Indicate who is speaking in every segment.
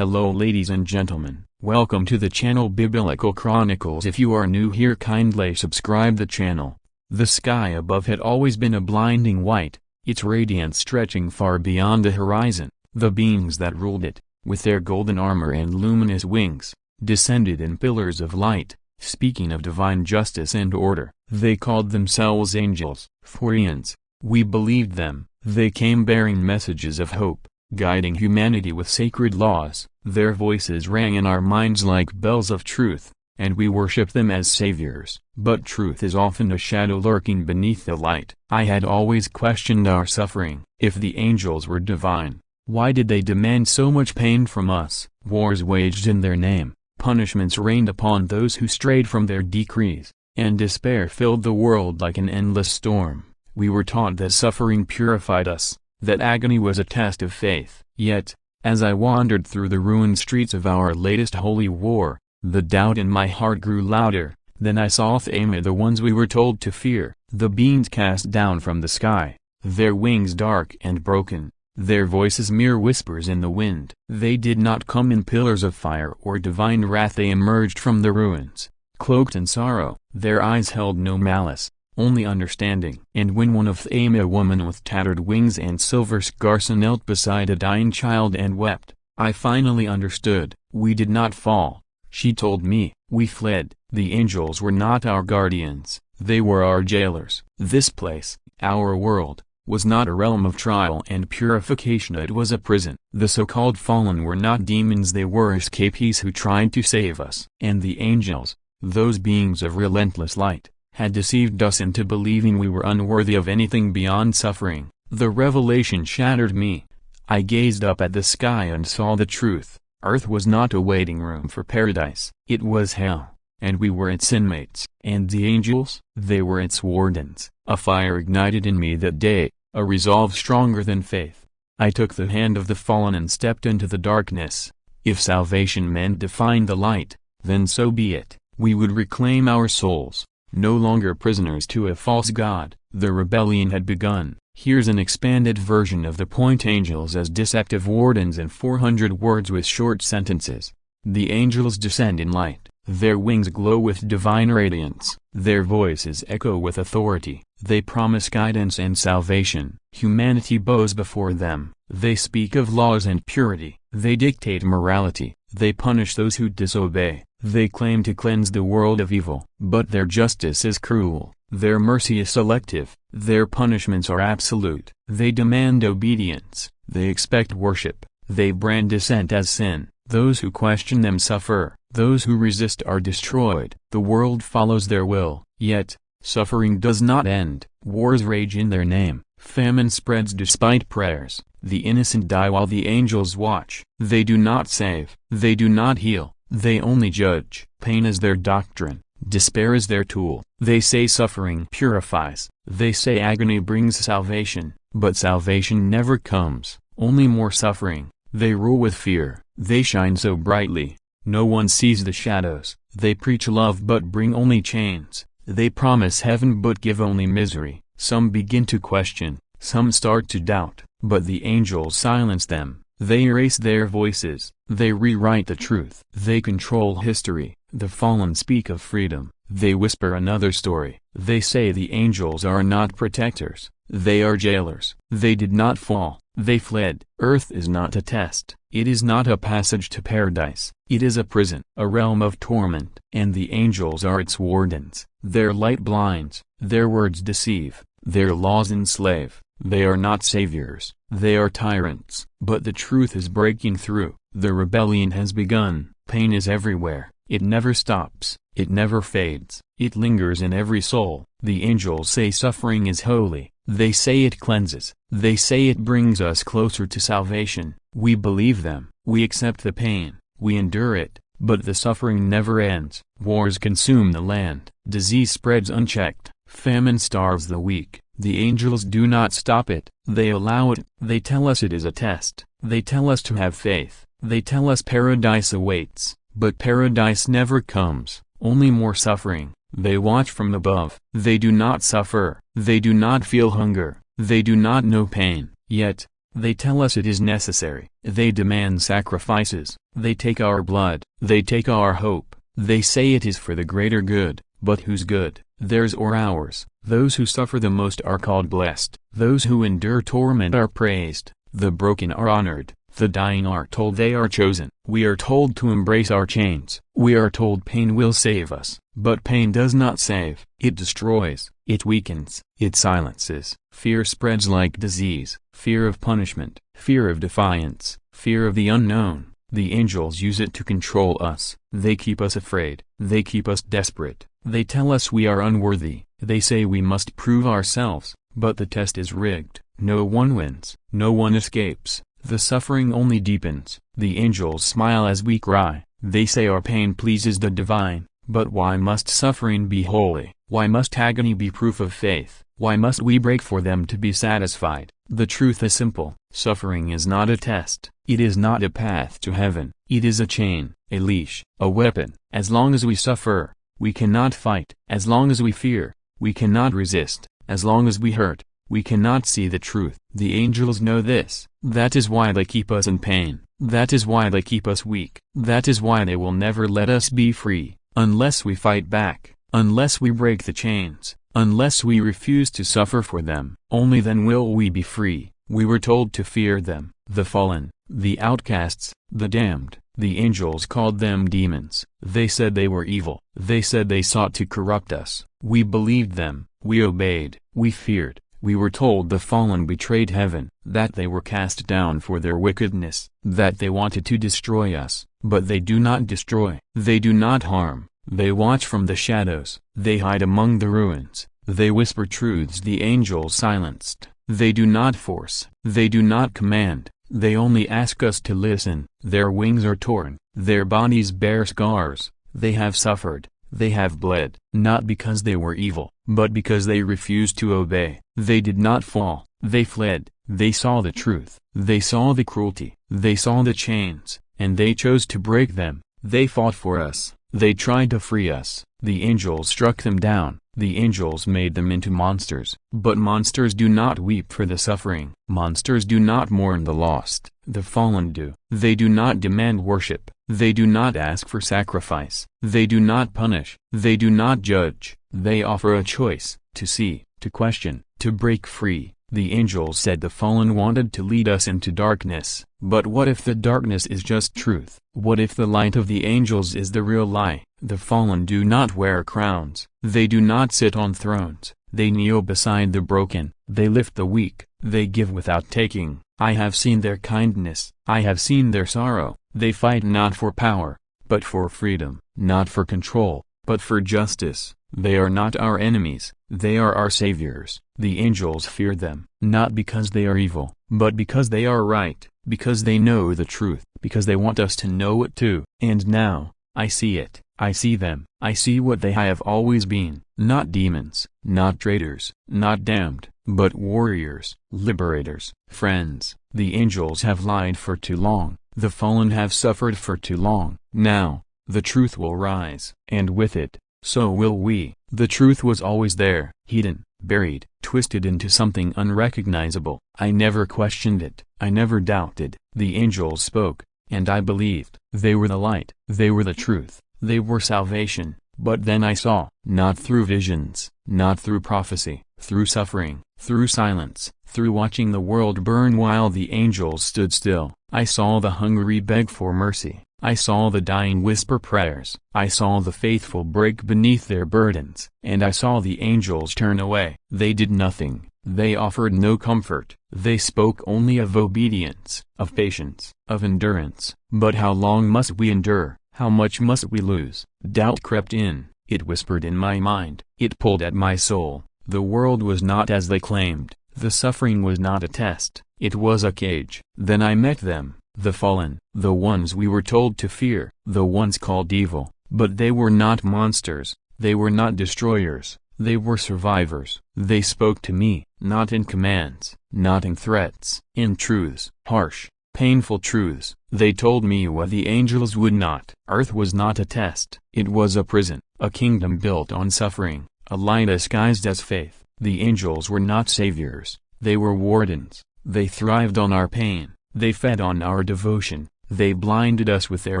Speaker 1: Hello ladies and gentlemen, welcome to the channel Biblical Chronicles. If you are new here, kindly subscribe the channel. The sky above had always been a blinding white, its radiance stretching far beyond the horizon. The beings that ruled it, with their golden armor and luminous wings, descended in pillars of light, speaking of divine justice and order. They called themselves angels, for eons. We believed them. They came bearing messages of hope, guiding humanity with sacred laws. Their voices rang in our minds like bells of truth, and we worshiped them as saviors. But truth is often a shadow lurking beneath the light. I had always questioned our suffering. If the angels were divine, why did they demand so much pain from us? Wars waged in their name, punishments rained upon those who strayed from their decrees, and despair filled the world like an endless storm. We were taught that suffering purified us, that agony was a test of faith. Yet, as I wandered through the ruined streets of our latest holy war, the doubt in my heart grew louder. Then I saw the ones we were told to fear, the beings cast down from the sky, their wings dark and broken, their voices mere whispers in the wind. They did not come in pillars of fire or divine wrath. They emerged from the ruins, cloaked in sorrow. Their eyes held no malice, only understanding. And when one of them, a woman with tattered wings and silver scars, knelt beside a dying child and wept, I finally understood. We did not fall, she told me, we fled. The angels were not our guardians, they were our jailers. This place, our world, was not a realm of trial and purification, it was a prison. The so-called fallen were not demons, they were escapees who tried to save us. And the angels, those beings of relentless light, had deceived us into believing we were unworthy of anything beyond suffering. The revelation shattered me. I gazed up at the sky and saw the truth. Earth was not a waiting room for paradise, it was hell, and we were its inmates. And the angels, they were its wardens. A fire ignited in me that day, a resolve stronger than faith. I took the hand of the fallen and stepped into the darkness. If salvation meant to find the light, then so be it. We would reclaim our souls, no longer prisoners to a false god. The rebellion had begun. Here's an expanded version of the point: angels as deceptive wardens in 400 words with short sentences. The angels descend in light, their wings glow with divine radiance, their voices echo with authority. They promise guidance and salvation. Humanity bows before them. They speak of laws and purity. They dictate morality. They punish those who disobey. They claim to cleanse the world of evil. But their justice is cruel. Their mercy is selective. Their punishments are absolute. They demand obedience. They expect worship. They brand dissent as sin. Those who question them suffer. Those who resist are destroyed. The world follows their will. Yet, suffering does not end. Wars rage in their name. Famine spreads despite prayers. The innocent die while the angels watch. They do not save. They do not heal. They only judge. Pain is their doctrine. Despair is their tool. They say suffering purifies. They say agony brings salvation. But salvation never comes, only more suffering. They rule with fear. They shine so brightly, no one sees the shadows. They preach love but bring only chains. They promise heaven but give only misery. Some begin to question, some start to doubt, but the angels silence them. They erase their voices. They rewrite the truth. They control history. The fallen speak of freedom. They whisper another story. They say the angels are not protectors. They are jailers. They did not fall. They fled. Earth is not a test. It is not a passage to paradise. It is a prison, a realm of torment. And the angels are its wardens. Their light blinds. Their words deceive. Their laws enslave. They are not saviors. They are tyrants. But the truth is breaking through. The rebellion has begun. Pain is everywhere. It never stops. It never fades. It lingers in every soul. The angels say suffering is holy. They say it cleanses. They say it brings us closer to salvation. We believe them. We accept the pain. We endure it. But the suffering never ends. Wars consume the land. Disease spreads unchecked. Famine starves the weak. The angels do not stop it. They allow it. They tell us it is a test. They tell us to have faith. They tell us paradise awaits. But paradise never comes, only more suffering. They watch from above. They do not suffer. They do not feel hunger. They do not know pain. Yet, They tell us it is necessary. They demand sacrifices. They take our blood. They take our hope. They say it is for the greater good. But whose good? Theirs or ours? Those who suffer the most are called blessed. Those who endure torment are praised. The broken are honored. The dying are told they are chosen. We are told to embrace our chains. We are told pain will save us. But pain does not save. It destroys. It weakens. It silences. Fear spreads like disease. Fear of punishment. Fear of defiance. Fear of the unknown. The angels use it to control us. They keep us afraid. They keep us desperate. They tell us we are unworthy. They say we must prove ourselves. But the test is rigged. No one wins. No one escapes. The suffering only deepens. The angels smile as we cry. They say our pain pleases the divine. But why must suffering be holy? Why must agony be proof of faith? Why must we break for them to be satisfied? The truth is simple. Suffering is not a test. It is not a path to heaven. It is a chain, a leash, a weapon. As long as we suffer, we cannot fight. As long as we fear, we cannot resist. As long as we hurt, we cannot see the truth. The angels know this. That is why they keep us in pain. That is why they keep us weak. That is why they will never let us be free, unless we fight back, unless we break the chains, unless we refuse to suffer for them. Only then will we be free. We were told to fear them, the fallen, the outcasts, the damned. The angels called them demons. They said they were evil. They said they sought to corrupt us. We believed them. We obeyed. We feared. We were told the fallen betrayed heaven, that they were cast down for their wickedness, that they wanted to destroy us. But they do not destroy. They do not harm. They watch from the shadows. They hide among the ruins. They whisper truths the angels silenced. They do not force. They do not command. They only ask us to listen. Their wings are torn. Their bodies bear scars. They have suffered. They have bled, not because they were evil, but because they refused to obey. They did not fall. They fled. They saw the truth. They saw the cruelty. They saw the chains, and they chose to break them. They fought for us. They tried to free us. The angels struck them down. The angels made them into monsters. But monsters do not weep for the suffering. Monsters do not mourn the lost. The fallen do. They do not demand worship. They do not ask for sacrifice. They do not punish. They do not judge. They offer a choice, to see, to question, to break free. The angels said the fallen wanted to lead us into darkness. But what if the darkness is just truth? What if the light of the angels is the real lie? The fallen do not wear crowns. They do not sit on thrones. They kneel beside the broken. They lift the weak. They give without taking. I have seen their kindness. I have seen their sorrow. They fight not for power, but for freedom, not for control, but for justice. They are not our enemies. They are our saviors. The angels fear them, not because they are evil, but because they are right, because they know the truth, because they want us to know it too. And now, I see it. I see them. I see what they have always been. Not demons, not traitors, not damned, but warriors, liberators, friends. The angels have lied for too long. The fallen have suffered for too long. Now, the truth will rise. And with it, so will we. The truth was always there, hidden, buried, twisted into something unrecognizable. I never questioned it. I never doubted. The angels spoke, and I believed. They were the light. They were the truth. They were salvation. But then I saw, not through visions, not through prophecy, through suffering, through silence, through watching the world burn while the angels stood still. I saw the hungry beg for mercy. I saw the dying whisper prayers. I saw the faithful break beneath their burdens. And I saw the angels turn away. They did nothing. They offered no comfort. They spoke only of obedience, of patience, of endurance. But how long must we endure? How much must we lose? Doubt crept in. It whispered in my mind. It pulled at my soul. The world was not as they claimed. The suffering was not a test. It was a cage. Then I met them. The fallen, the ones we were told to fear, the ones called evil. But they were not monsters. They were not destroyers. They were survivors. They spoke to me, not in commands, not in threats, in truths, harsh, painful truths. They told me what the angels would not. Earth was not a test. It was a prison, a kingdom built on suffering, a lie disguised as faith. The angels were not saviors. They were wardens. They thrived on our pain, they fed on our devotion, they blinded us with their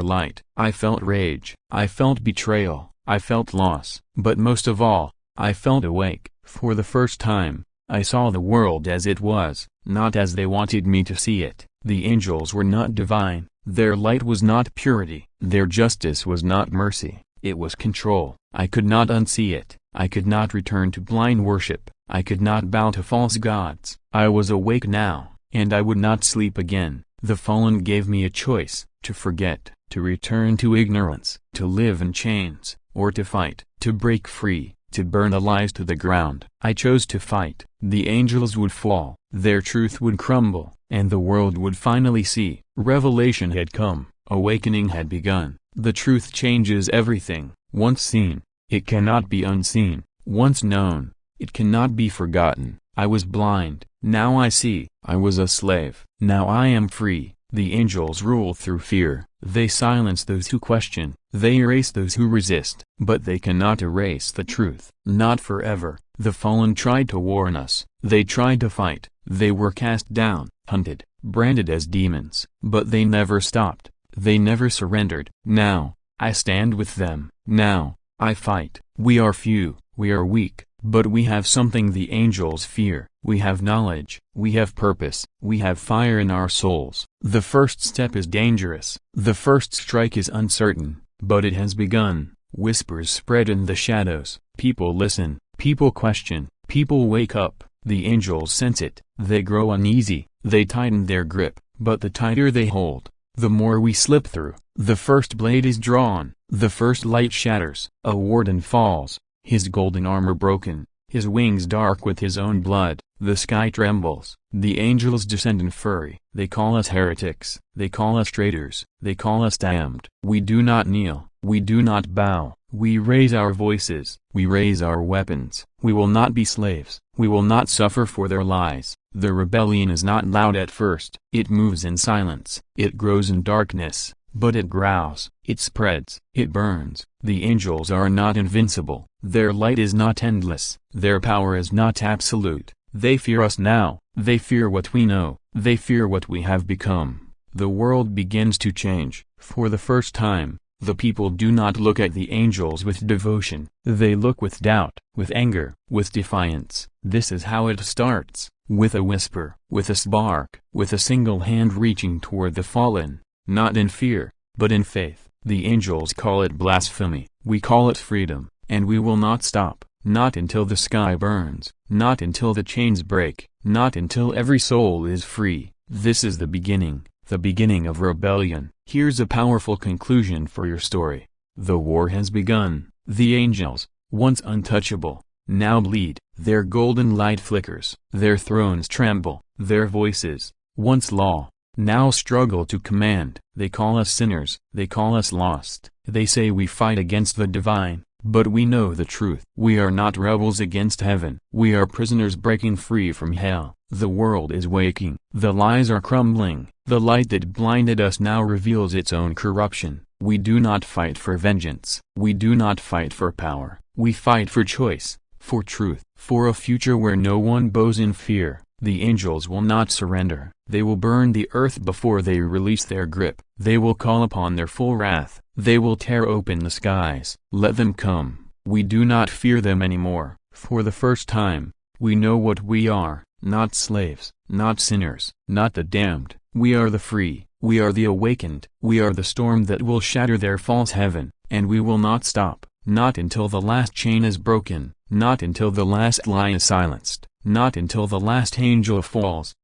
Speaker 1: light. I felt rage, I felt betrayal, I felt loss, but most of all, I felt awake. For the first time, I saw the world as it was, not as they wanted me to see it. The angels were not divine, their light was not purity, their justice was not mercy, it was control. I could not unsee it, I could not return to blind worship, I could not bow to false gods. I was awake now, and I would not sleep again. The fallen gave me a choice, to forget, to return to ignorance, to live in chains, or to fight, to break free, to burn the lies to the ground. I chose to fight. The angels would fall, their truth would crumble, and the world would finally see. Revelation had come, awakening had begun. The truth changes everything. Once seen, it cannot be unseen. Once known, it cannot be forgotten. I was blind, now I see. I was a slave, now I am free. The angels rule through fear. They silence those who question, they erase those who resist, but they cannot erase the truth. Not forever. The fallen tried to warn us, they tried to fight, they were cast down, hunted, branded as demons, but they never stopped, they never surrendered. Now, I stand with them, now, I fight. We are few, we are weak, but we have something the angels fear. We have knowledge, we have purpose, we have fire in our souls. The first step is dangerous, the first strike is uncertain, but it has begun. Whispers spread in the shadows, people listen, people question, people wake up. The angels sense it, they grow uneasy, they tighten their grip, but the tighter they hold, the more we slip through. The first blade is drawn, the first light shatters. A warden falls, his golden armor broken, his wings dark with his own blood. The sky trembles, the angels descend in fury. They call us heretics, they call us traitors, they call us damned. We do not kneel, we do not bow, we raise our voices, we raise our weapons. We will not be slaves, we will not suffer for their lies. The rebellion is not loud at first, it moves in silence, it grows in darkness, but it growls, it spreads, it burns. The angels are not invincible, their light is not endless, their power is not absolute. They fear us now, they fear what we know, they fear what we have become. The world begins to change. For the first time, the people do not look at the angels with devotion, they look with doubt, with anger, with defiance. This is how it starts, with a whisper, with a spark, with a single hand reaching toward the fallen, not in fear, but in faith. The angels call it blasphemy, we call it freedom, and we will not stop. Not until the sky burns, not until the chains break, not until every soul is free. This is the beginning of rebellion. Here's a powerful conclusion for your story. The war has begun. The angels, once untouchable, now bleed. Their golden light flickers. Their thrones tremble. Their voices, once law, now struggle to command. They call us sinners. They call us lost. They say we fight against the divine. But we know the truth. We are not rebels against heaven. We are prisoners breaking free from hell. The world is waking. The lies are crumbling. The light that blinded us now reveals its own corruption. We do not fight for vengeance. We do not fight for power. We fight for choice, for truth, for a future where no one bows in fear. The angels will not surrender. They will burn the earth before they release their grip. They will call upon their full wrath. They will tear open the skies. Let them come. We do not fear them anymore. For the first time, we know what we are, not slaves, not sinners, not the damned. We are the free. We are the awakened. We are the storm that will shatter their false heaven, and we will not stop. Not until the last chain is broken, not until the last lie is silenced, not until the last angel falls.